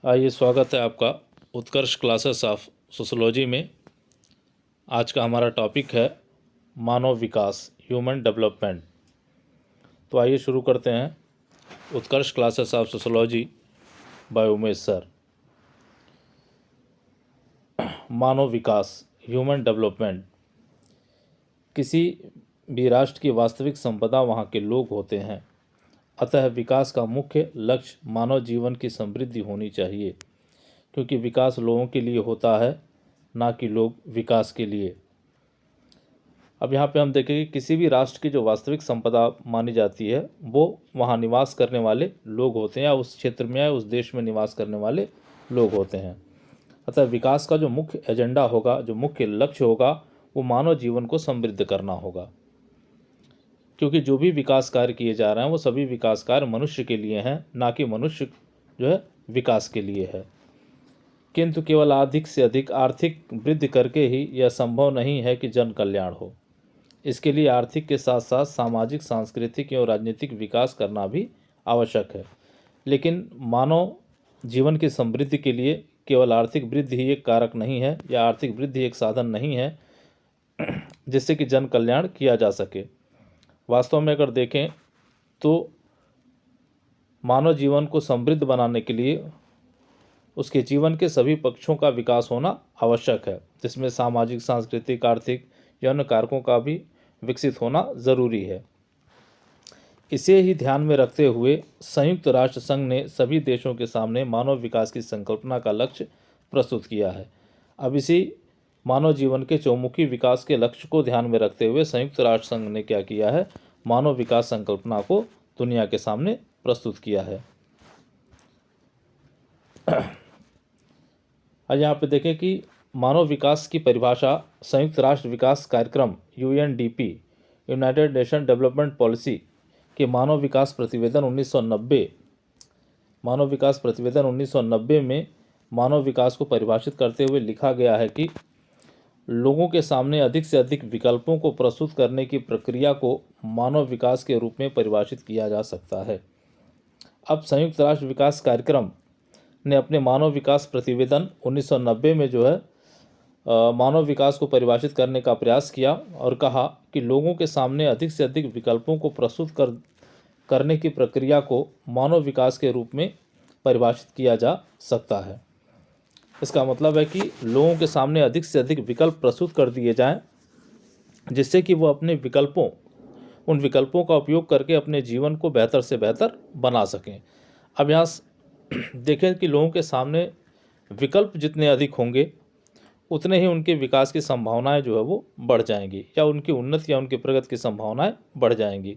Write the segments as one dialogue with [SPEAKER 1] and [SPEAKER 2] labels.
[SPEAKER 1] आइए, स्वागत है आपका उत्कर्ष क्लासेस ऑफ सोशोलॉजी में। आज का हमारा टॉपिक है मानव विकास, ह्यूमन डेवलपमेंट। तो आइए शुरू करते हैं Utkarsh classes of sociology by Umesh sir. मानव विकास, ह्यूमन डेवलपमेंट। किसी भी राष्ट्र की वास्तविक संपदा वहाँ के लोग होते हैं। अतः विकास का मुख्य लक्ष्य मानव जीवन की समृद्धि होनी चाहिए, क्योंकि विकास लोगों के लिए होता है, ना कि लोग विकास के लिए। अब यहाँ पे हम देखेंगे किसी भी राष्ट्र की जो वास्तविक संपदा मानी जाती है वो वहाँ निवास करने वाले लोग होते हैं, या उस क्षेत्र में या उस देश में निवास करने वाले लोग होते हैं। अतः विकास का जो मुख्य एजेंडा होगा, जो मुख्य लक्ष्य होगा, वो मानव जीवन को समृद्ध करना होगा। क्योंकि जो भी विकास कार्य किए जा रहे हैं वो सभी विकास कार्य मनुष्य के लिए हैं, ना कि मनुष्य जो है विकास के लिए है। किंतु केवल अधिक से अधिक आर्थिक वृद्धि करके ही यह संभव नहीं है कि जन कल्याण हो। इसके लिए आर्थिक के साथ साथ सामाजिक, सांस्कृतिक एवं राजनीतिक विकास करना भी आवश्यक है। लेकिन मानव जीवन की समृद्धि के लिए केवल आर्थिक वृद्धि ही एक कारक नहीं है, या आर्थिक वृद्धि एक साधन नहीं है जिससे कि जन कल्याण किया जा सके। वास्तव में अगर देखें तो मानव जीवन को समृद्ध बनाने के लिए उसके जीवन के सभी पक्षों का विकास होना आवश्यक है, जिसमें सामाजिक, सांस्कृतिक, आर्थिक या अन्य कारकों का भी विकसित होना जरूरी है। इसे ही ध्यान में रखते हुए संयुक्त राष्ट्र संघ ने सभी देशों के सामने मानव विकास की संकल्पना का लक्ष्य प्रस्तुत किया है। अब इसी मानव जीवन के चौमुखी विकास के लक्ष्य को ध्यान में रखते हुए संयुक्त राष्ट्र संघ ने क्या किया है, मानव विकास संकल्पना को दुनिया के सामने प्रस्तुत किया है। आज यहाँ पे देखें कि मानव विकास की परिभाषा संयुक्त राष्ट्र विकास कार्यक्रम UNDP, United nation development policy के मानव विकास प्रतिवेदन 1990 में मानव विकास को परिभाषित करते हुए लिखा गया है कि लोगों के सामने अधिक से अधिक विकल्पों को प्रस्तुत करने की प्रक्रिया को मानव विकास के रूप में परिभाषित किया जा सकता है। अब संयुक्त राष्ट्र विकास कार्यक्रम ने अपने मानव विकास प्रतिवेदन 1990 में जो है मानव विकास को परिभाषित करने का प्रयास किया और कहा कि लोगों के सामने अधिक से अधिक विकल्पों को प्रस्तुत करने की प्रक्रिया को मानव विकास के रूप में परिभाषित किया जा सकता है। इसका मतलब है कि लोगों के सामने अधिक से अधिक विकल्प प्रस्तुत कर दिए जाएं, जिससे कि वो अपने उन विकल्पों का उपयोग करके अपने जीवन को बेहतर से बेहतर बना सकें। अब यहाँ देखें कि लोगों के सामने विकल्प जितने अधिक होंगे उतने ही उनके विकास की संभावनाएं जो है वो बढ़ जाएंगी, या उनकी उन्नति या उनकी प्रगति की संभावनाएं बढ़ जाएंगी।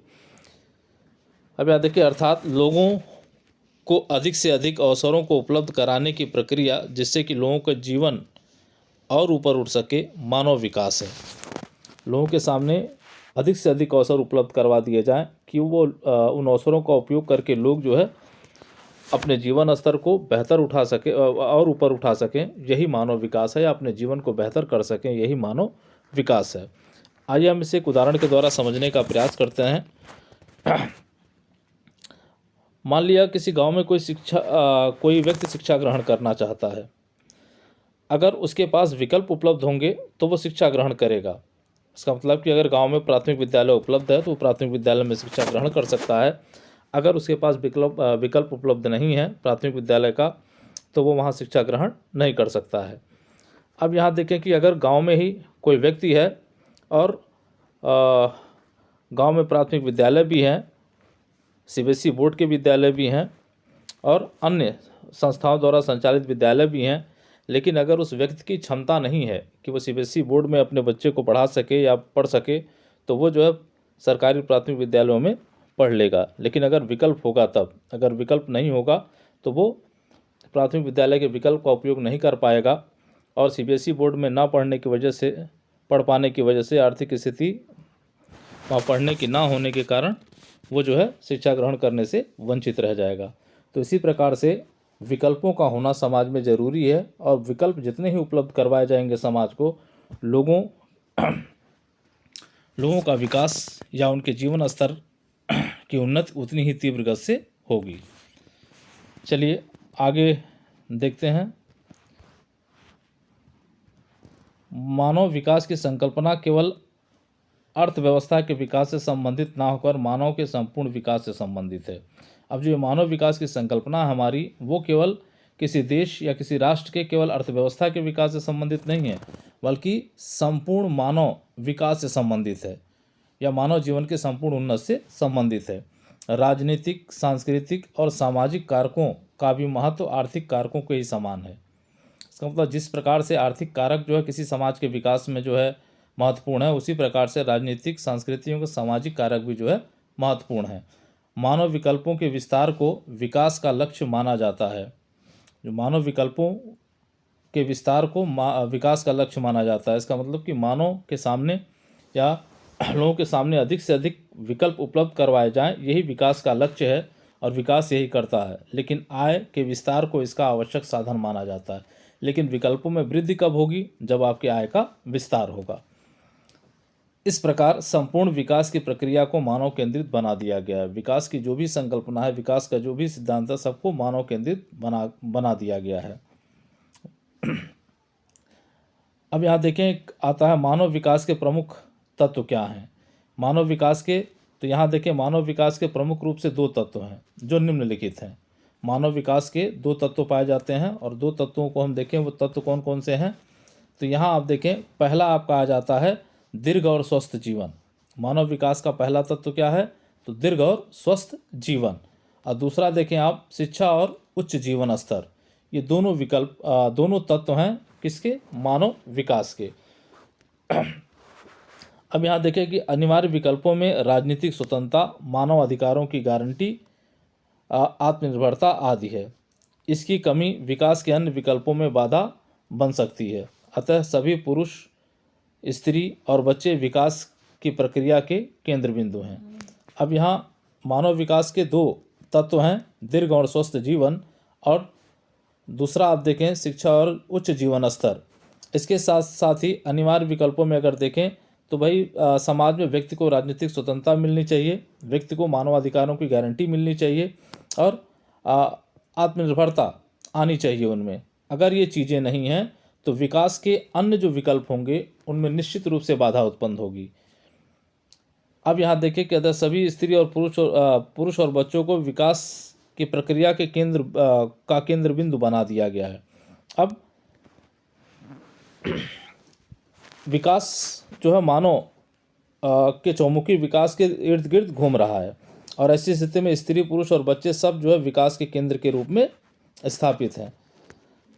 [SPEAKER 1] अब यहाँ देखिए, अर्थात लोगों को अधिक से अधिक अवसरों को उपलब्ध कराने की प्रक्रिया जिससे कि लोगों का जीवन और ऊपर उठ सके, मानव विकास है। लोगों के सामने अधिक से अधिक अवसर उपलब्ध करवा दिए जाएं कि वो उन अवसरों का उपयोग करके लोग जो है अपने जीवन स्तर को बेहतर उठा सके और ऊपर उठा सकें, यही मानव विकास है, या अपने जीवन को बेहतर कर सकें, यही मानव विकास है। आइए हम इसे एक उदाहरण के द्वारा समझने का प्रयास करते हैं। मान लिया किसी गांव में कोई व्यक्ति शिक्षा ग्रहण करना चाहता है। अगर उसके पास विकल्प उपलब्ध होंगे तो वो शिक्षा ग्रहण करेगा। इसका मतलब कि अगर गांव में प्राथमिक विद्यालय उपलब्ध है तो वो प्राथमिक विद्यालय में शिक्षा ग्रहण कर सकता है। अगर उसके पास विकल्प उपलब्ध नहीं है प्राथमिक विद्यालय का, तो वो वहाँ शिक्षा ग्रहण नहीं कर सकता है। अब यहाँ देखें कि अगर गांव में ही कोई व्यक्ति है और गांव में प्राथमिक विद्यालय भी हैं, CBSE बोर्ड के विद्यालय भी हैं और अन्य संस्थाओं द्वारा संचालित विद्यालय भी हैं, लेकिन अगर उस व्यक्ति की क्षमता नहीं है कि वो CBSE बोर्ड में अपने बच्चे को पढ़ा सके या पढ़ सके, तो वो जो है सरकारी प्राथमिक विद्यालयों में पढ़ लेगा। लेकिन अगर विकल्प होगा तब, अगर विकल्प नहीं होगा तो वो प्राथमिक विद्यालय के विकल्प का उपयोग नहीं कर पाएगा, और CBSE बोर्ड में ना पढ़ पाने की वजह से आर्थिक स्थिति वहाँ पढ़ने की ना होने के कारण वो जो है शिक्षा ग्रहण करने से वंचित रह जाएगा। तो इसी प्रकार से विकल्पों का होना समाज में ज़रूरी है, और विकल्प जितने ही उपलब्ध करवाए जाएंगे समाज को, लोगों का विकास या उनके जीवन स्तर की उन्नति उतनी ही तीव्र गति से होगी। चलिए आगे देखते हैं। मानव विकास की संकल्पना केवल अर्थव्यवस्था के विकास से संबंधित ना होकर मानव के संपूर्ण विकास से संबंधित है। अब जो ये मानव विकास की संकल्पना हमारी, वो केवल किसी देश या किसी राष्ट्र के केवल अर्थव्यवस्था के विकास से संबंधित नहीं है, बल्कि संपूर्ण मानव विकास से संबंधित है या मानव जीवन के संपूर्ण उन्नति से संबंधित है। राजनीतिक, सांस्कृतिक और सामाजिक कारकों का भी महत्व आर्थिक कारकों के ही समान है। इसका मतलब जिस प्रकार से आर्थिक कारक जो है किसी समाज के विकास में जो है महत्वपूर्ण है, उसी प्रकार से राजनीतिक, सांस्कृतिक और सामाजिक कारक भी जो है महत्वपूर्ण है। मानव विकल्पों के विस्तार को विकास का लक्ष्य माना जाता है। जो मानव विकल्पों के विस्तार को विकास का लक्ष्य माना जाता है। इसका मतलब कि मानव के सामने या लोगों के सामने अधिक से अधिक विकल्प उपलब्ध करवाए जाएं, यही विकास का लक्ष्य है और विकास यही करता है। लेकिन आय के विस्तार को इसका आवश्यक साधन माना जाता है। लेकिन विकल्पों में वृद्धि कब होगी? जब आपके आय का विस्तार होगा। इस प्रकार संपूर्ण विकास की प्रक्रिया को मानव केंद्रित बना दिया गया है। विकास की जो भी संकल्पना है, विकास का जो भी सिद्धांत है, सबको मानव केंद्रित बना दिया गया है। अब यहाँ देखें, आता है मानव विकास के प्रमुख तत्व क्या हैं। मानव विकास के, तो यहाँ देखें मानव विकास के प्रमुख रूप से दो तत्व हैं जो निम्नलिखित हैं। मानव विकास के दो तत्व पाए जाते हैं और दो तत्वों को हम देखें वो तत्व कौन कौन से हैं। तो यहाँ आप देखें, पहला आपका आ जाता है दीर्घ और स्वस्थ जीवन। मानव विकास का पहला तत्व क्या है? तो दीर्घ और स्वस्थ जीवन। और दूसरा देखें आप, शिक्षा और उच्च जीवन स्तर। ये दोनों विकल्प दोनों तत्व हैं किसके? मानव विकास के। अब यहाँ देखें कि अनिवार्य विकल्पों में राजनीतिक स्वतंत्रता, मानव अधिकारों की गारंटी, आत्मनिर्भरता आदि है। इसकी कमी विकास के अन्य विकल्पों में बाधा बन सकती है। अतः सभी पुरुष, स्त्री और बच्चे विकास की प्रक्रिया के केंद्र बिंदु हैं। अब यहाँ मानव विकास के दो तत्व हैं, दीर्घ और स्वस्थ जीवन, और दूसरा आप देखें शिक्षा और उच्च जीवन स्तर। इसके साथ साथ ही अनिवार्य विकल्पों में अगर देखें तो भाई समाज में व्यक्ति को राजनीतिक स्वतंत्रता मिलनी चाहिए, व्यक्ति को मानवाधिकारों की गारंटी मिलनी चाहिए और आत्मनिर्भरता आनी चाहिए उनमें। अगर ये चीज़ें नहीं हैं तो विकास के अन्य जो विकल्प होंगे उनमें निश्चित रूप से बाधा उत्पन्न होगी। अब यहाँ देखें कि अगर सभी स्त्री और पुरुष और बच्चों को विकास की प्रक्रिया के केंद्र बिंदु बना दिया गया है। अब विकास जो है मानव के चौमुखी विकास के इर्द गिर्द घूम रहा है और ऐसी स्थिति में स्त्री, पुरुष और बच्चे सब जो है विकास के केंद्र के रूप में स्थापित हैं।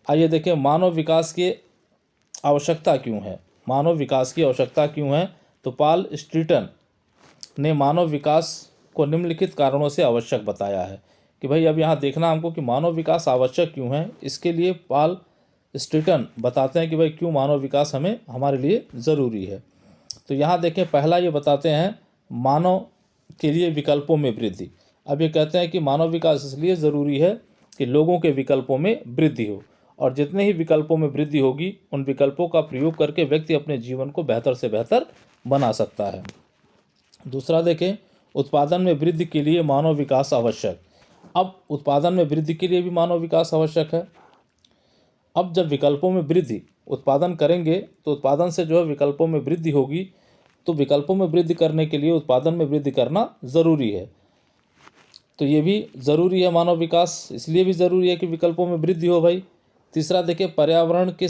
[SPEAKER 1] आइए देखें मानव विकास की आवश्यकता क्यों है। मानव विकास की आवश्यकता क्यों है? तो पॉल स्ट्रीटन ने मानव विकास को निम्नलिखित कारणों से आवश्यक बताया है कि भाई अब यहाँ देखना हमको कि मानव विकास आवश्यक क्यों है। इसके लिए पॉल स्ट्रीटन बताते हैं कि भाई क्यों मानव विकास हमारे लिए ज़रूरी है। तो यहाँ देखें, पहला ये बताते हैं मानव के लिए विकल्पों में वृद्धि। अब ये कहते हैं कि मानव विकास इसलिए ज़रूरी है कि लोगों के विकल्पों में वृद्धि हो, और जितने ही विकल्पों में वृद्धि होगी उन विकल्पों का प्रयोग करके व्यक्ति अपने जीवन को बेहतर से बेहतर बना सकता है। दूसरा देखें, उत्पादन में वृद्धि के लिए मानव विकास आवश्यक। अब उत्पादन में वृद्धि के लिए भी मानव विकास आवश्यक है। अब जब विकल्पों में वृद्धि, उत्पादन करेंगे तो उत्पादन से जो है विकल्पों में वृद्धि होगी, तो विकल्पों में वृद्धि करने के लिए उत्पादन में वृद्धि करना ज़रूरी है। तो ये भी ज़रूरी है मानव विकास, इसलिए भी ज़रूरी है कि विकल्पों में वृद्धि हो भाई। तीसरा देखिए, पर्यावरण की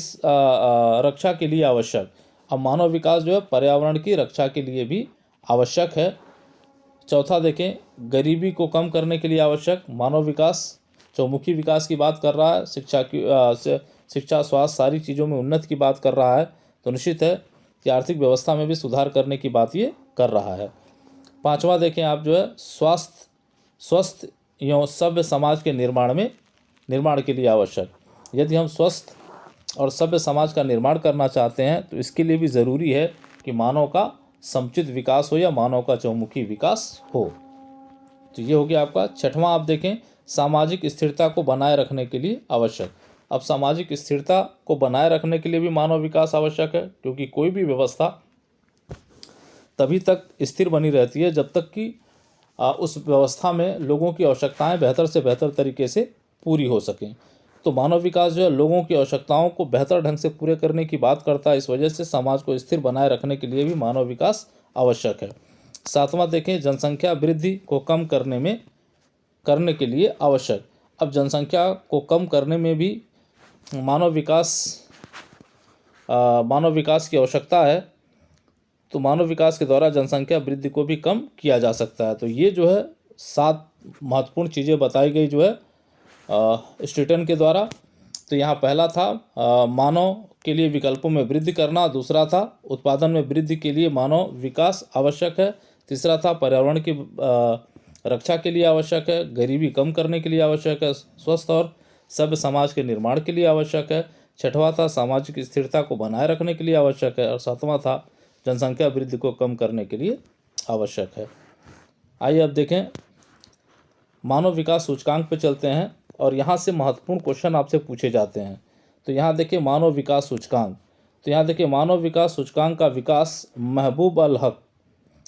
[SPEAKER 1] रक्षा के लिए आवश्यक। अब मानव विकास जो है पर्यावरण की रक्षा के लिए भी आवश्यक है। चौथा देखें, गरीबी को कम करने के लिए आवश्यक। मानव विकास चौमुखी विकास की बात कर रहा है, शिक्षा, स्वास्थ्य, सारी चीज़ों में उन्नति की बात कर रहा है, तो निश्चित है कि आर्थिक व्यवस्था में भी सुधार करने की बात ये कर रहा है। पांचवा देखें आप जो है, स्वस्थ एवं सभ्य समाज के निर्माण के लिए आवश्यक। यदि हम स्वस्थ और सभ्य समाज का निर्माण करना चाहते हैं तो इसके लिए भी ज़रूरी है कि मानव का समुचित विकास हो या मानव का चौमुखी विकास हो। तो ये हो गया आपका छठवां। आप देखें, सामाजिक स्थिरता को बनाए रखने के लिए आवश्यक। अब सामाजिक स्थिरता को बनाए रखने के लिए भी मानव विकास आवश्यक है, क्योंकि कोई भी व्यवस्था तभी तक स्थिर बनी रहती है जब तक कि उस व्यवस्था में लोगों की आवश्यकताएं बेहतर से बेहतर तरीके से पूरी हो सकें। तो मानव विकास जो है लोगों की आवश्यकताओं को बेहतर ढंग से पूरे करने की बात करता है। इस वजह से समाज को स्थिर बनाए रखने के लिए भी मानव विकास आवश्यक है। सातवां देखें, जनसंख्या वृद्धि को कम करने के लिए आवश्यक। अब जनसंख्या को कम करने में भी मानव विकास की आवश्यकता है। तो मानव विकास के द्वारा जनसंख्या वृद्धि को भी कम किया जा सकता है। तो ये जो है 7 महत्वपूर्ण चीज़ें बताई गई जो है स्ट्रीटन के द्वारा। तो यहाँ पहला था मानव के लिए विकल्पों में वृद्धि करना। दूसरा था उत्पादन में वृद्धि के लिए मानव विकास आवश्यक है। तीसरा था पर्यावरण की रक्षा के लिए आवश्यक है। गरीबी कम करने के लिए आवश्यक है। स्वस्थ और सभ्य समाज के निर्माण के लिए आवश्यक है। छठवां था सामाजिक स्थिरता को बनाए रखने के लिए आवश्यक है। और सातवां था जनसंख्या वृद्धि को कम करने के लिए आवश्यक है। आइए अब देखें, मानव विकास सूचकांक पे चलते हैं और यहाँ से महत्वपूर्ण क्वेश्चन आपसे पूछे जाते हैं। तो यहाँ देखिए मानव विकास सूचकांक। तो यहाँ देखिए मानव विकास सूचकांक का विकास महबूब अल हक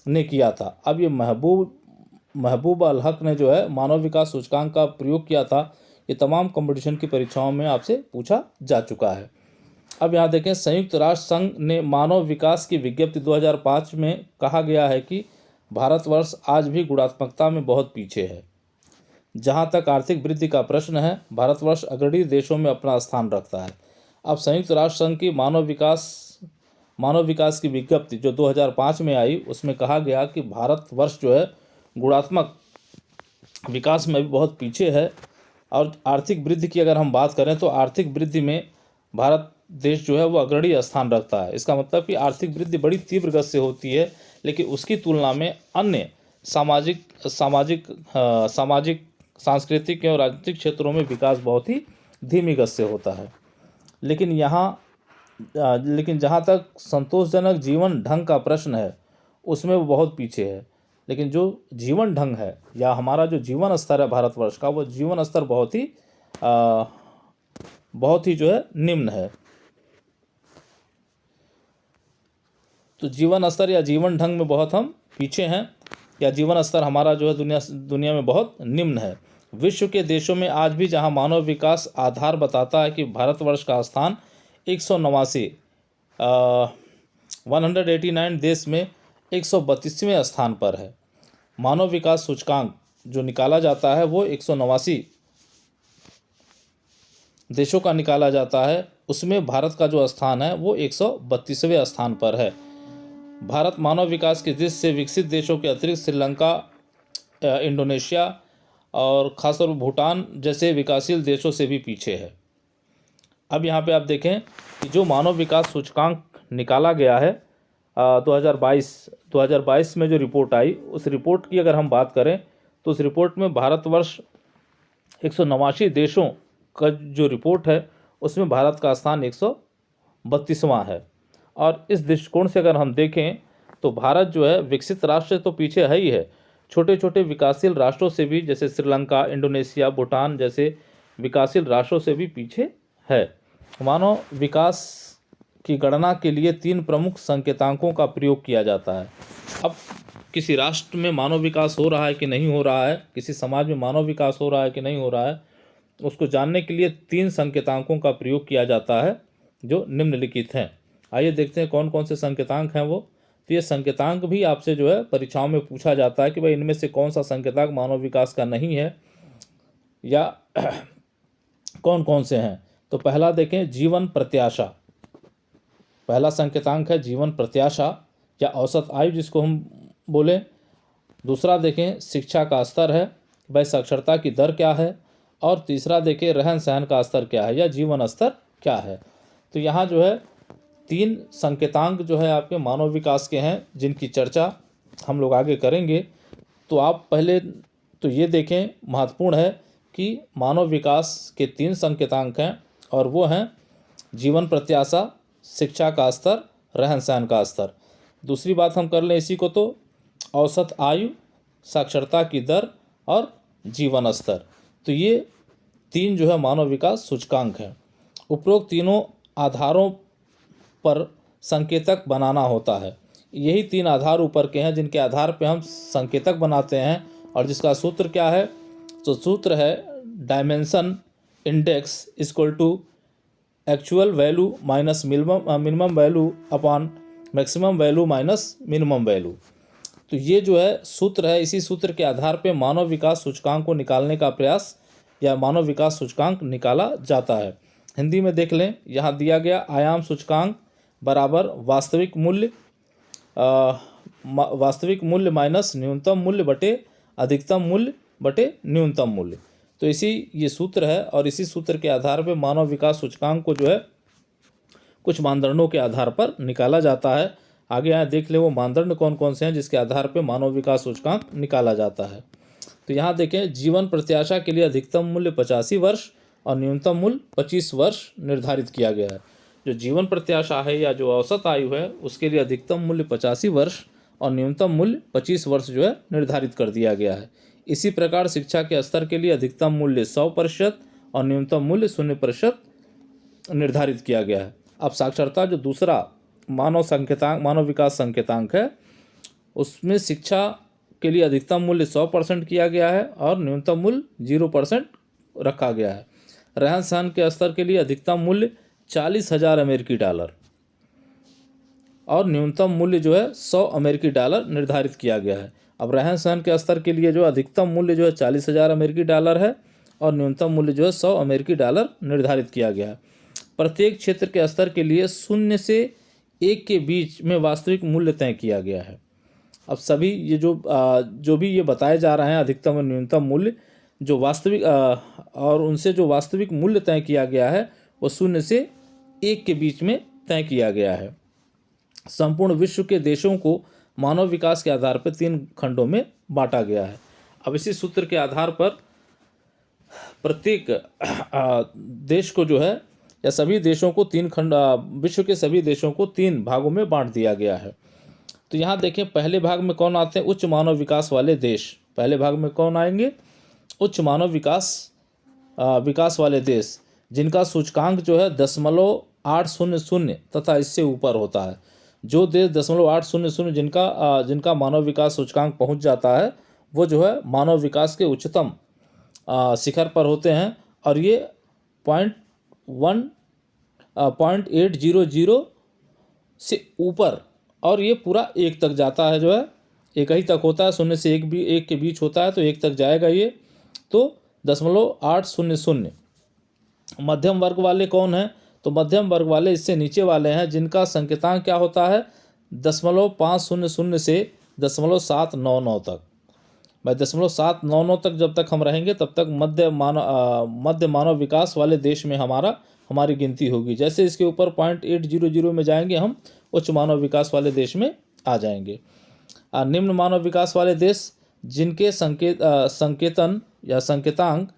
[SPEAKER 1] ने किया था। अब ये महबूब अल हक ने जो है मानव विकास सूचकांक का प्रयोग किया था। ये तमाम कंपटीशन की परीक्षाओं में आपसे पूछा जा चुका है। अब यहाँ देखें, संयुक्त राष्ट्र संघ ने मानव विकास की विज्ञप्ति 2005 में कहा गया है कि भारतवर्ष आज भी गुणात्मकता में बहुत पीछे है। जहाँ तक आर्थिक वृद्धि का प्रश्न है, भारतवर्ष अग्रणी देशों में अपना स्थान रखता है। अब संयुक्त राष्ट्र संघ की मानव विकास की विज्ञप्ति जो 2005 में आई, उसमें कहा गया कि भारतवर्ष जो है गुणात्मक विकास में भी बहुत पीछे है। और आर्थिक वृद्धि की अगर हम बात करें तो आर्थिक वृद्धि में भारत देश जो है वो अग्रणी स्थान रखता है। इसका मतलब कि आर्थिक वृद्धि बड़ी तीव्र गति से होती है, लेकिन उसकी तुलना में अन्य सामाजिक सांस्कृतिक और राजनीतिक क्षेत्रों में विकास बहुत ही धीमी गति से होता है। लेकिन जहाँ तक संतोषजनक जीवन ढंग का प्रश्न है, उसमें वो बहुत पीछे है। लेकिन जो जीवन ढंग है या हमारा जो जीवन स्तर है भारतवर्ष का, वो जीवन स्तर बहुत ही जो है निम्न है। तो जीवन स्तर या जीवन ढंग में बहुत हम पीछे हैं, या जीवन स्तर हमारा जो है दुनिया में बहुत निम्न है। विश्व के देशों में आज भी जहां मानव विकास आधार बताता है कि भारतवर्ष का स्थान 189 देश में 132वें स्थान पर है। मानव विकास सूचकांक जो निकाला जाता है वो 189 देशों का निकाला जाता है। उसमें भारत का जो स्थान है वो 132वें स्थान पर है। भारत मानव विकास की दृष्टि से विकसित देशों के अतिरिक्त श्रीलंका, इंडोनेशिया और खासतौर पर भूटान जैसे विकासशील देशों से भी पीछे है। अब यहाँ पे आप देखें कि जो मानव विकास सूचकांक निकाला गया है 2022 में जो रिपोर्ट आई, उस रिपोर्ट की अगर हम बात करें तो उस रिपोर्ट में भारतवर्ष 189 देशों का जो रिपोर्ट है उसमें भारत का स्थान 132वां है। और इस दृष्टिकोण से अगर हम देखें तो भारत जो है विकसित राष्ट्र से तो पीछे है ही है, छोटे छोटे विकासशील राष्ट्रों से भी, जैसे श्रीलंका, इंडोनेशिया, भूटान जैसे विकासशील राष्ट्रों से भी पीछे है। मानव विकास की गणना के लिए 3 प्रमुख संकेतांकों का प्रयोग किया जाता है। अब किसी राष्ट्र में मानव विकास हो रहा है कि नहीं हो रहा है, किसी समाज में मानव विकास हो रहा है कि नहीं हो रहा है, उसको जानने के लिए 3 संकेतांकों का प्रयोग किया जाता है जो निम्नलिखित हैं। आइए देखते हैं कौन कौन से संकेतांक हैं वो। तो ये संकेतांक भी आपसे जो है परीक्षाओं में पूछा जाता है कि भाई इनमें से कौन सा संकेतांक मानव विकास का नहीं है या कौन कौन से हैं। तो पहला देखें, जीवन प्रत्याशा। पहला संकेतांक है जीवन प्रत्याशा या औसत आयु जिसको हम बोले। दूसरा देखें शिक्षा का स्तर है, भाई साक्षरता की दर क्या है। और तीसरा देखें रहन सहन का स्तर क्या है या जीवन स्तर क्या है। तो यहाँ जो है 3 संकेतांक जो है आपके मानव विकास के हैं जिनकी चर्चा हम लोग आगे करेंगे। तो आप पहले तो ये देखें, महत्वपूर्ण है कि मानव विकास के 3 संकेतांक हैं और वो हैं जीवन प्रत्याशा, शिक्षा का स्तर, रहन सहन का स्तर। दूसरी बात हम कर लें इसी को, तो औसत आयु, साक्षरता की दर और जीवन स्तर। तो ये 3 जो है मानव विकास सूचकांक हैं। उपरोक्त तीनों आधारों पर संकेतक बनाना होता है। यही 3 आधार ऊपर के हैं जिनके आधार पर हम संकेतक बनाते हैं। और जिसका सूत्र क्या है, तो सूत्र है dimension index equal to actual value minus minimum value upon maximum value minus minimum value. तो ये जो है सूत्र है, इसी सूत्र के आधार पे मानव विकास सूचकांक को निकालने का प्रयास या मानव विकास सूचकांक निकाला जाता है। हिंदी में देख लें, यहाँ दिया गया आयाम सूचकांक बराबर वास्तविक मूल्य माइनस न्यूनतम मूल्य बटे अधिकतम मूल्य बटे न्यूनतम मूल्य। तो ये सूत्र है और इसी सूत्र के आधार पर मानव विकास सूचकांक को जो है कुछ मानदंडों के आधार पर निकाला जाता है। आगे यहाँ देख ले वो मानदंड कौन कौन से हैं जिसके आधार पर मानव विकास सूचकांक निकाला जाता है। तो यहाँ देखें, जीवन प्रत्याशा के लिए अधिकतम मूल्य 85 वर्ष और न्यूनतम मूल्य 25 वर्ष निर्धारित किया गया है। जो जीवन प्रत्याशा है या जो औसत आयु है उसके लिए अधिकतम मूल्य 85 वर्ष और न्यूनतम मूल्य 25 वर्ष जो है निर्धारित कर दिया गया है। इसी प्रकार शिक्षा के स्तर के लिए अधिकतम मूल्य 100% और न्यूनतम मूल्य 0% निर्धारित किया गया है। अब साक्षरता जो दूसरा मानव विकास संकेतांक है उसमें शिक्षा के लिए अधिकतम मूल्य 100% किया गया है और न्यूनतम मूल्य 0% रखा गया है। रहन सहन के स्तर के लिए अधिकतम मूल्य 40,000 अमेरिकी डॉलर और न्यूनतम मूल्य जो है 100 अमेरिकी डॉलर निर्धारित किया गया है। अब रहन सहन के स्तर के लिए जो अधिकतम मूल्य जो है 40,000 अमेरिकी डॉलर है और न्यूनतम मूल्य जो है 100 अमेरिकी डॉलर निर्धारित किया गया है। प्रत्येक क्षेत्र के स्तर के लिए 0 से 1 के बीच में वास्तविक मूल्य तय किया गया है। अब सभी ये जो भी ये बताए जा रहे हैं अधिकतम और न्यूनतम मूल्य जो वास्तविक और उनसे जो वास्तविक मूल्य तय किया गया है वो 0 से 1 के बीच में तय किया गया है। संपूर्ण विश्व के देशों को मानव विकास के आधार पर 3 खंडों में बांटा गया है। अब इसी सूत्र के आधार पर प्रत्येक देश को जो है या सभी देशों को विश्व के सभी देशों को 3 भागों में बांट दिया गया है। तो यहाँ देखें, पहले भाग में कौन आते हैं? उच्च मानव विकास वाले देश। पहले भाग में कौन आएंगे? उच्च मानव विकास वाले देश जिनका सूचकांक जो है 0.800 तथा इससे ऊपर होता है। जो देश 0.800 जिनका मानव विकास सूचकांक पहुँच जाता है वो जो है मानव विकास के उच्चतम शिखर पर होते हैं और ये 0.800 से ऊपर और ये पूरा 1 तक जाता है, जो है 1 ही तक होता है, 0 से 1 के बीच होता है तो 1 तक जाएगा ये, तो 0.800। मध्यम वर्ग वाले कौन हैं? तो मध्यम वर्ग वाले इससे नीचे वाले हैं जिनका संकेतांक क्या होता है 0.500 से 0.799 तक। भाई 0.799 तक जब तक हम रहेंगे तब तक मध्य मानव विकास वाले देश में हमारी गिनती होगी। जैसे इसके ऊपर 0.800 में जाएंगे हम उच्च मानव विकास वाले देश में आ जाएंगे। निम्न मानव विकास वाले देश जिनके संकेतन या संकेतांक,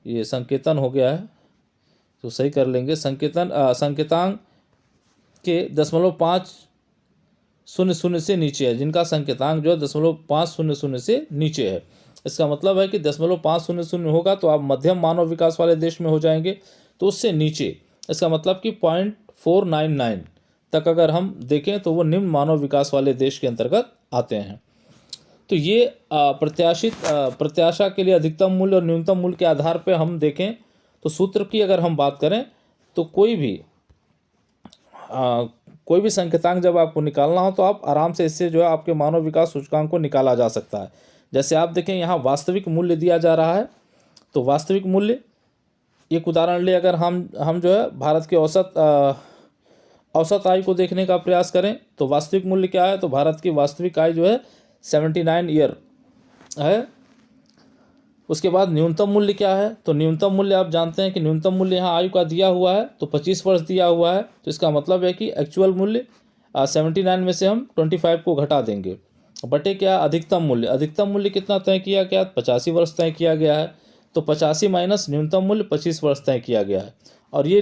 [SPEAKER 1] ये संकेतन हो गया है तो सही कर लेंगे, संकेतांक के 0.500 से नीचे है, जिनका संकेतांक जो है 0.500 से नीचे है। इसका मतलब है कि 0.500 होगा तो आप मध्यम मानव विकास वाले देश में हो जाएंगे, तो उससे नीचे इसका मतलब कि 0.499 तक अगर हम देखें तो वो निम्न मानव विकास वाले देश के अंतर्गत आते हैं। तो ये प्रत्याशा के लिए अधिकतम मूल्य और न्यूनतम मूल्य के आधार पर हम देखें तो सूत्र की अगर हम बात करें तो कोई भी संकेतांक जब आपको निकालना हो तो आप आराम से इससे जो है आपके मानव विकास सूचकांक को निकाला जा सकता है। जैसे आप देखें यहाँ वास्तविक मूल्य दिया जा रहा है, तो वास्तविक मूल्य एक उदाहरण ले, अगर हम जो है भारत के औसत आयु को देखने का प्रयास करें तो वास्तविक मूल्य क्या है? तो भारत की वास्तविक आयु जो है 79 ईयर है। उसके बाद न्यूनतम मूल्य क्या है? तो न्यूनतम मूल्य आप जानते हैं कि न्यूनतम मूल्य यहाँ आयु का दिया हुआ है तो 25 वर्ष दिया हुआ है, तो इसका मतलब है कि एक्चुअल मूल्य 79 में से हम 25 को घटा देंगे बटे क्या? अधिकतम मूल्य कितना तय किया गया? 85 वर्ष तय किया गया है, तो 85 माइनस न्यूनतम मूल्य 25 वर्ष तय किया गया है। और ये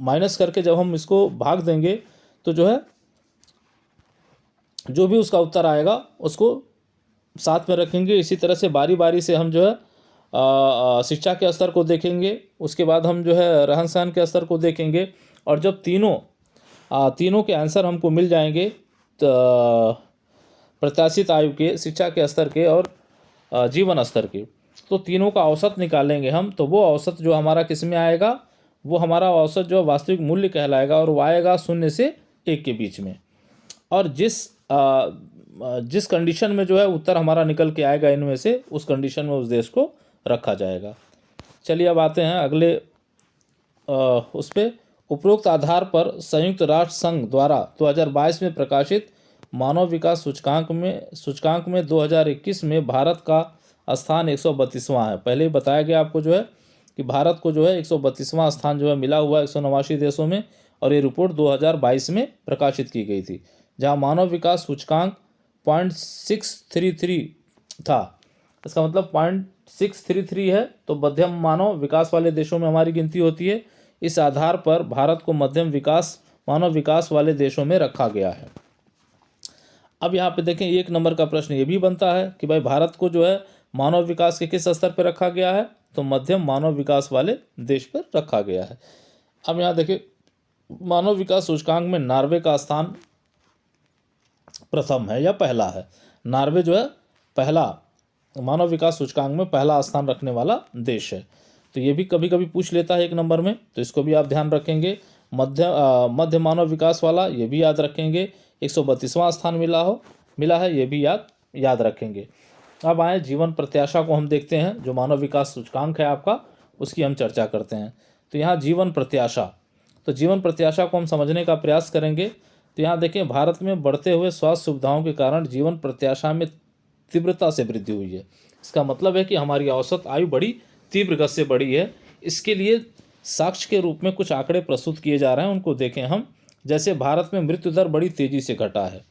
[SPEAKER 1] माइनस करके जब हम इसको भाग देंगे तो जो है जो भी उसका उत्तर आएगा उसको साथ में रखेंगे। इसी तरह से बारी बारी से हम जो है शिक्षा के स्तर को देखेंगे, उसके बाद हम जो है रहन सहन के स्तर को देखेंगे, और जब तीनों के आंसर हमको मिल जाएंगे तो प्रत्याशित आयु के, शिक्षा के स्तर के और जीवन स्तर के, तो तीनों का औसत निकालेंगे हम, तो वो औसत जो हमारा किस में आएगा, वो हमारा औसत जो वास्तविक मूल्य कहलाएगा, और वो आएगा 0 से 1 के बीच में। और जिस कंडीशन में जो है उत्तर हमारा निकल के आएगा इनमें से, उस कंडीशन में उस देश को रखा जाएगा। चलिए अब आते हैं अगले उस पे। उपरोक्त आधार पर संयुक्त राष्ट्र संघ द्वारा 2022 में प्रकाशित मानव विकास सूचकांक में 2021 में भारत का स्थान 132वां है। पहले ही बताया गया आपको जो है कि भारत को जो है 132वां स्थान जो है मिला हुआ है 189 देशों में, और ये रिपोर्ट 2022 में प्रकाशित की गई थी, जहां मानव विकास सूचकांक 0.633 था। इसका मतलब 0.633 है, तो मध्यम मानव विकास वाले देशों में हमारी गिनती होती है। इस आधार पर भारत को मध्यम मानव विकास वाले देशों में रखा गया है। अब यहाँ पे देखें, 1 नंबर का प्रश्न ये भी बनता है कि भाई भारत को जो है मानव विकास के किस स्तर पर रखा गया है, तो मध्यम मानव विकास वाले देश पर रखा गया है। अब यहाँ देखें, मानव विकास सूचकांक में नॉर्वे का स्थान प्रथम है या पहला है। नॉर्वे जो है पहला मानव विकास सूचकांक में पहला स्थान रखने वाला देश है। तो ये भी कभी कभी पूछ लेता है 1 नंबर में, तो इसको भी आप ध्यान रखेंगे। मध्य मानव विकास वाला ये भी याद रखेंगे। 132वां स्थान मिला है, ये भी याद रखेंगे। अब आए जीवन प्रत्याशा को हम देखते हैं, जो मानव विकास सूचकांक है आपका, उसकी हम चर्चा करते हैं। तो यहाँ जीवन प्रत्याशा, तो जीवन प्रत्याशा को हम समझने का प्रयास करेंगे। तो यहाँ देखें, भारत में बढ़ते हुए स्वास्थ्य सुविधाओं के कारण जीवन प्रत्याशा में तीव्रता से वृद्धि हुई है। इसका मतलब है कि हमारी औसत आयु बड़ी तीव्र गति से बढ़ी है। इसके लिए साक्ष्य के रूप में कुछ आंकड़े प्रस्तुत किए जा रहे हैं, उनको देखें हम। जैसे भारत में मृत्यु दर बड़ी तेज़ी से घटा है।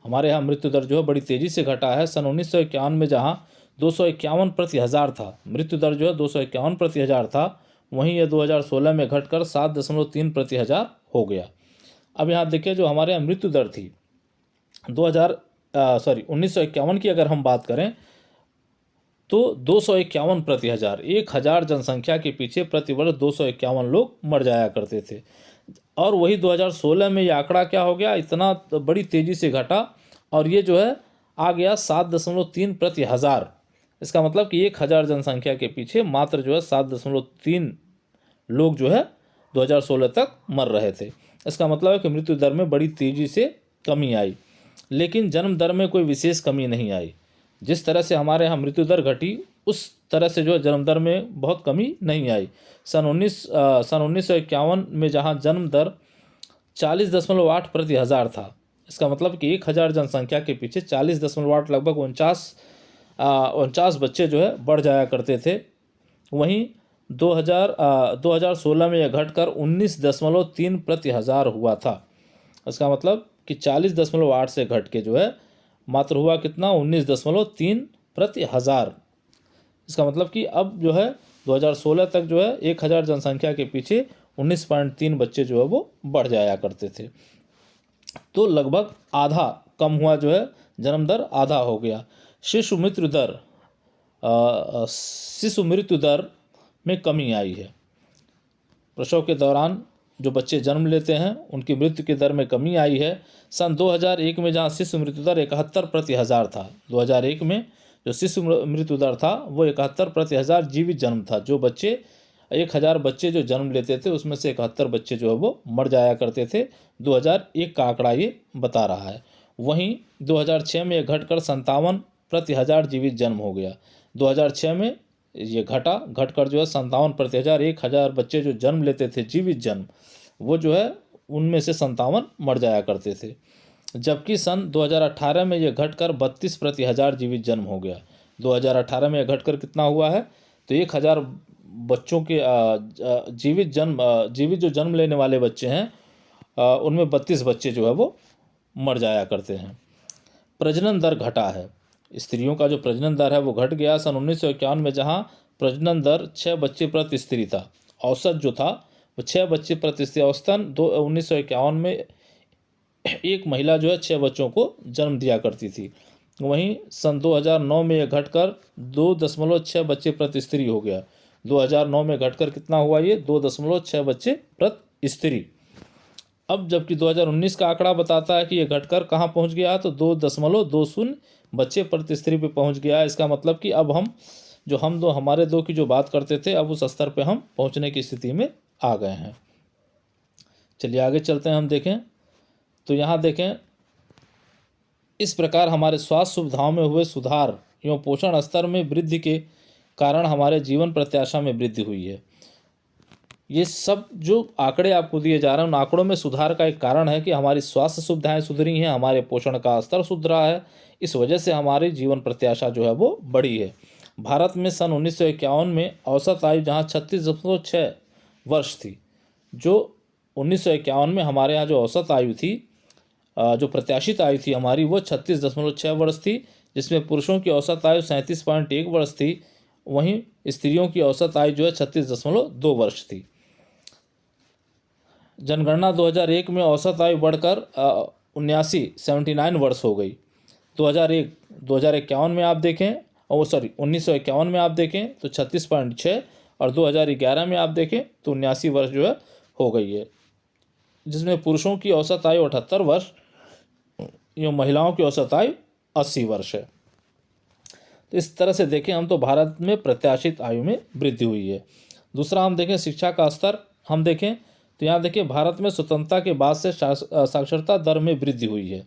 [SPEAKER 1] हमारे यहाँ मृत्यु दर जो है बड़ी तेज़ी से घटा है। सन 1951 में जहाँ 251 प्रति हज़ार था, मृत्यु दर जो है 251 प्रति हज़ार था, वहीं यह 2016 में घटकर 7.3 प्रति हज़ार हो गया। अब यहाँ देखिए, जो हमारे यहाँ मृत्यु दर थी 1951 की अगर हम बात करें, तो 251 प्रति हज़ार, 1000 जनसंख्या के पीछे प्रतिवर्ष 251 लोग मर जाया करते थे। और वही 2016 में ये आंकड़ा क्या हो गया, इतना बड़ी तेज़ी से घटा, और ये जो है आ गया 7.3 प्रति हज़ार। इसका मतलब कि 1000 जनसंख्या के पीछे मात्र जो है 7.3 लोग जो है 2016 तक मर रहे थे। इसका मतलब है कि मृत्यु दर में बड़ी तेज़ी से कमी आई, लेकिन जन्म दर में कोई विशेष कमी नहीं आई। जिस तरह से हमारे यहाँ मृत्यु दर घटी, उस तरह से जो है जन्म दर में बहुत कमी नहीं आई। सन 1951 में जहाँ जन्म दर 40.8 प्रति हज़ार था, इसका मतलब कि 1000 जनसंख्या के पीछे 40.8 लगभग 49 बच्चे जो है बढ़ जाया करते थे। वहीं 2016 में यह घटकर 19.3 प्रति हज़ार हुआ था। इसका मतलब कि 40.8 से घट के जो है मात्र हुआ कितना, 19.3 प्रति हज़ार। इसका मतलब कि अब जो है 2016 तक जो है 1000 जनसंख्या के पीछे 19.3 बच्चे जो है वो बढ़ जाया करते थे। तो लगभग आधा कम हुआ, जो है जन्म दर आधा हो गया। शिशु मृत्यु दर में कमी आई है। प्रसव के दौरान जो बच्चे जन्म लेते हैं उनकी मृत्यु की दर में कमी आई है। सन 2001 में जहां शिशु मृत्यु दर 71 प्रति हज़ार था, 2001 में जो शिशु मृत्यु दर था वो 71 प्रति हज़ार जीवित जन्म था। जो बच्चे 1000 बच्चे जो जन्म लेते थे, उसमें से 71 बच्चे जो है वो मर जाया करते थे। 2001 का आंकड़ा ये बता रहा है। वहीं 2006 में यह घटकर 57 प्रति हज़ार जीवित जन्म हो गया। 2006 में ये घटकर जो है 57 प्रति हज़ार, 1000 बच्चे जो जन्म लेते थे जीवित जन्म, वो जो है उनमें से 57 मर जाया करते थे। जबकि सन 2018 में यह घटकर 32 प्रति हज़ार जीवित जन्म हो गया। 2018 में यह घटकर कितना हुआ है, तो 1000 बच्चों के जीवित जो जन्म लेने वाले बच्चे हैं, उनमें 32 बच्चे जो है वो मर जाया करते हैं। प्रजनन दर घटा है। स्त्रियों का जो प्रजनन दर है वो घट गया। सन 1951 में जहां प्रजनन दर 6 बच्चे प्रति स्त्री था, औसत जो था वो 6 बच्चे प्रति स्त्री, औसतन 1951 में एक महिला जो है 6 बच्चों को जन्म दिया करती थी। वहीं सन 2009 में यह घटकर 2.6 बच्चे प्रति स्त्री हो गया। 2009 में घटकर कितना हुआ, ये 2.6 बच्चे प्रति स्त्री। अब जबकि 2019 का आंकड़ा बताता है कि यह घटकर कहाँ पहुँच गया, तो 2.20 बच्चे प्रति स्त्री पे पहुँच गया। इसका मतलब कि अब हम जो हम दो हमारे दो की जो बात करते थे, अब उस स्तर पे हम पहुंचने की स्थिति में आ गए हैं। चलिए आगे चलते हैं, हम देखें तो यहाँ देखें, इस प्रकार हमारे स्वास्थ्य सुविधाओं में हुए सुधार एवं पोषण स्तर में वृद्धि के कारण हमारे जीवन प्रत्याशा में वृद्धि हुई है। ये सब जो आंकड़े आपको दिए जा रहे हैं, उन आंकड़ों में सुधार का एक कारण है कि हमारी स्वास्थ्य सुविधाएं सुधरी हैं, हमारे पोषण का स्तर सुधरा है, इस वजह से हमारी जीवन प्रत्याशा जो है वो बढ़ी है। भारत में सन 1951 में औसत आयु जहाँ 36.6 वर्ष थी, जो 1951 में हमारे यहाँ जो औसत आयु थी, जो प्रत्याशित आयु थी हमारी, वो 36.6 वर्ष थी, जिसमें पुरुषों की औसत आयु 37.1 वर्ष थी, वहीं स्त्रियों की औसत आयु जो है 36.2 वर्ष थी। जनगणना 2001 में औसत आयु बढ़कर 79 वर्ष हो गई। 2051 में आप देखें, और 1951 में आप देखें तो 36.6, और 2011 में आप देखें तो 79 वर्ष जो है हो गई है, जिसमें पुरुषों की औसत आयु 78 वर्ष एवं महिलाओं की औसत आयु 80 वर्ष है। तो इस तरह से देखें हम तो भारत में प्रत्याशित आयु में वृद्धि हुई है। दूसरा हम देखें शिक्षा का स्तर, हम देखें तो यहाँ देखिए भारत में स्वतंत्रता के बाद से साक्षरता दर में वृद्धि हुई है।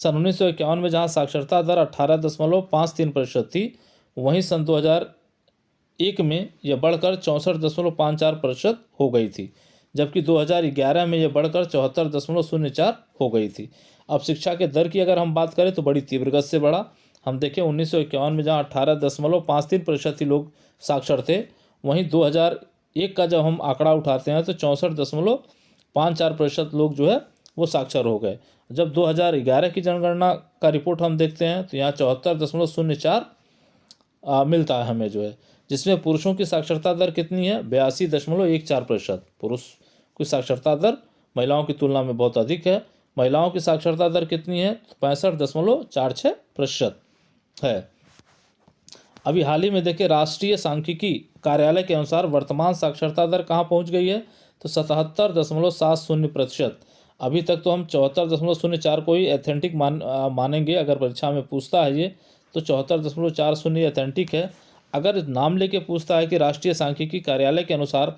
[SPEAKER 1] सन 1951 में जहाँ साक्षरता दर 18.53% थी, वहीं सन 2001 में यह बढ़कर 64.54% हो गई थी, जबकि 2011 में यह बढ़कर 74.04 हो गई थी। अब शिक्षा के दर की अगर हम बात करें तो बड़ी तीव्र गति से बढ़ा। हम देखें 1951 में जहाँ 18.53% ही लोग साक्षर थे, वहीं 2001 का जब हम आंकड़ा उठाते हैं तो 64.54% लोग जो है वो साक्षर हो गए। जब 2011 की जनगणना का रिपोर्ट हम देखते हैं तो यहाँ 74.04 मिलता है हमें जो है, जिसमें पुरुषों की साक्षरता दर कितनी है, 82.14%। पुरुष की साक्षरता दर महिलाओं की तुलना में बहुत अधिक है। महिलाओं की साक्षरता दर कितनी है, 65.46% है। अभी हाल ही में देखें, राष्ट्रीय सांख्यिकी कार्यालय के अनुसार वर्तमान साक्षरता दर कहाँ पहुँच गई है, तो 77.70%। अभी तक तो हम 74.04 को ही एथेंटिक मानेंगे, अगर परीक्षा में पूछता है ये तो 74.40 एथेंटिक है। अगर नाम लेके पूछता है कि राष्ट्रीय सांख्यिकी कार्यालय के अनुसार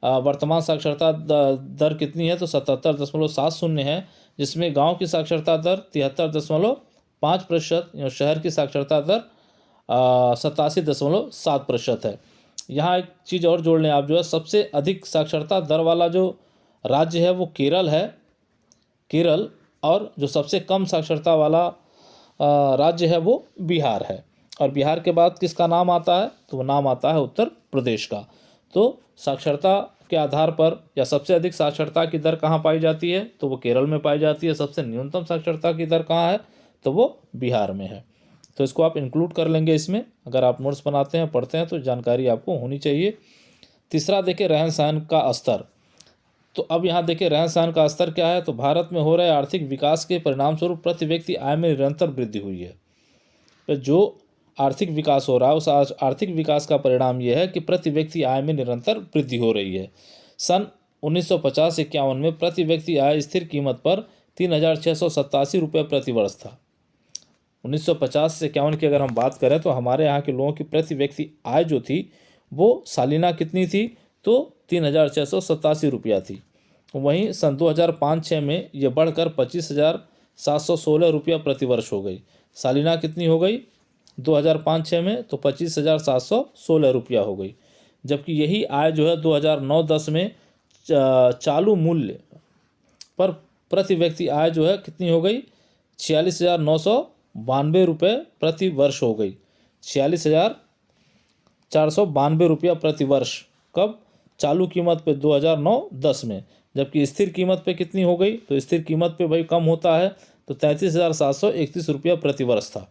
[SPEAKER 1] वर्तमान साक्षरता दर कितनी है, तो 77.70 है, जिसमें गांव की साक्षरता दर 73.5% और शहर की साक्षरता दर 87.7% है। यहाँ एक चीज़ और जोड़ लें आप जो है, सबसे अधिक साक्षरता दर वाला जो राज्य है वो केरल है, केरल, और जो सबसे कम साक्षरता वाला राज्य है वो बिहार है। और बिहार के बाद किसका नाम आता है, तो वो नाम आता है उत्तर प्रदेश का। तो साक्षरता के आधार पर या सबसे अधिक साक्षरता की दर कहाँ पाई जाती है, तो वो केरल में पाई जाती है। सबसे न्यूनतम साक्षरता की दर कहाँ है, तो वो बिहार में है। तो इसको आप इंक्लूड कर लेंगे इसमें, अगर आप नोट्स बनाते हैं पढ़ते हैं तो जानकारी आपको होनी चाहिए। तीसरा देखिए रहन सहन का स्तर। तो अब यहाँ देखिए रहन सहन का स्तर क्या है, तो भारत में हो रहे आर्थिक विकास के परिणाम स्वरूप प्रति व्यक्ति आय में निरंतर वृद्धि हुई है। तो जो आर्थिक विकास हो रहा है उस आर्थिक विकास का परिणाम यह है कि प्रति व्यक्ति आय में निरंतर वृद्धि हो रही है। सन 1950-51 में प्रति व्यक्ति आय स्थिर कीमत पर 3,687 रुपये प्रति वर्ष था। 1950-51 की अगर हम बात करें तो हमारे यहाँ के लोगों की प्रति व्यक्ति आय जो थी वो सालिना कितनी थी, तो 3,687 रुपया थी। वहीं सन 2005-06 में ये बढ़कर 25,716 रुपया प्रति वर्ष हो गई। सालिना कितनी हो गई 2005-06 में, तो 25,716 रुपया हो गई। जबकि यही आय जो है 2009-10 में चालू मूल्य पर प्रति व्यक्ति आय जो है कितनी हो गई, 46,992 रुपये प्रति वर्ष हो गई। 46,492 रुपया प्रति वर्ष कब, चालू कीमत पे 2009-10 में। जबकि स्थिर कीमत पे कितनी हो गई, तो स्थिर कीमत पे भाई कम होता है, तो 33,731 रुपया प्रति वर्ष था।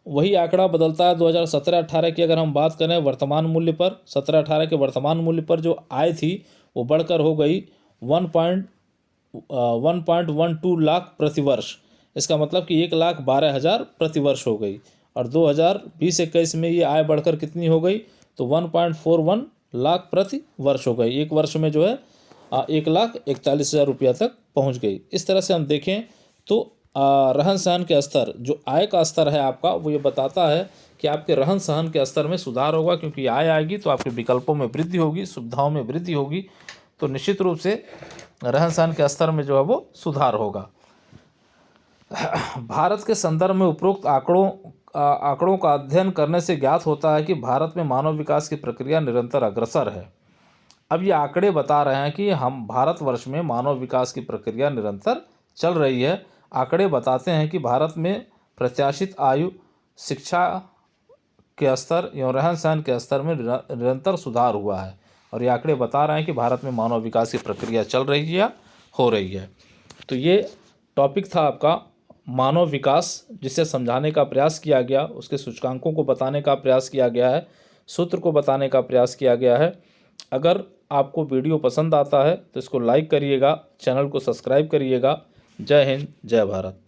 [SPEAKER 1] वही आंकड़ा बदलता है 2017-18 की अगर हम बात करें वर्तमान मूल्य पर। 17-18 के वर्तमान मूल्य पर जो आय थी वो बढ़कर हो गई 1.12 लाख प्रति वर्ष। इसका मतलब कि 1,12,000 प्रति वर्ष हो गई। और 2020-21 में ये आय बढ़कर कितनी हो गई, तो 1.41 लाख प्रति वर्ष हो गई। एक वर्ष में जो है 1,41,000 रुपया तक पहुंच गई। इस तरह से हम देखें तो रहन सहन के स्तर, जो आय का स्तर है आपका, वो ये बताता है कि आपके रहन सहन के स्तर में सुधार होगा, क्योंकि आय आएगी तो आपके विकल्पों में वृद्धि होगी, सुविधाओं में वृद्धि होगी, तो निश्चित रूप से रहन सहन के स्तर में जो है वो सुधार होगा। भारत के संदर्भ में उपरोक्त आंकड़ों का अध्ययन करने से ज्ञात होता है कि भारत में मानव विकास की प्रक्रिया निरंतर अग्रसर है। अब ये आंकड़े बता रहे हैं कि हम भारतवर्ष में मानव विकास की प्रक्रिया निरंतर चल रही है। आंकड़े बताते हैं कि भारत में प्रत्याशित आयु, शिक्षा के स्तर एवं रहन सहन के स्तर में निरंतर सुधार हुआ है। और ये आंकड़े बता रहे हैं कि भारत में मानव विकास की प्रक्रिया चल रही है या हो रही है। तो ये टॉपिक था आपका मानव विकास, जिसे समझाने का प्रयास किया गया, उसके सूचकांकों को बताने का प्रयास किया गया है, सूत्र को बताने का प्रयास किया गया है। अगर आपको वीडियो पसंद आता है तो इसको लाइक करिएगा, चैनल को सब्सक्राइब करिएगा। जय हिंद, जय भारत।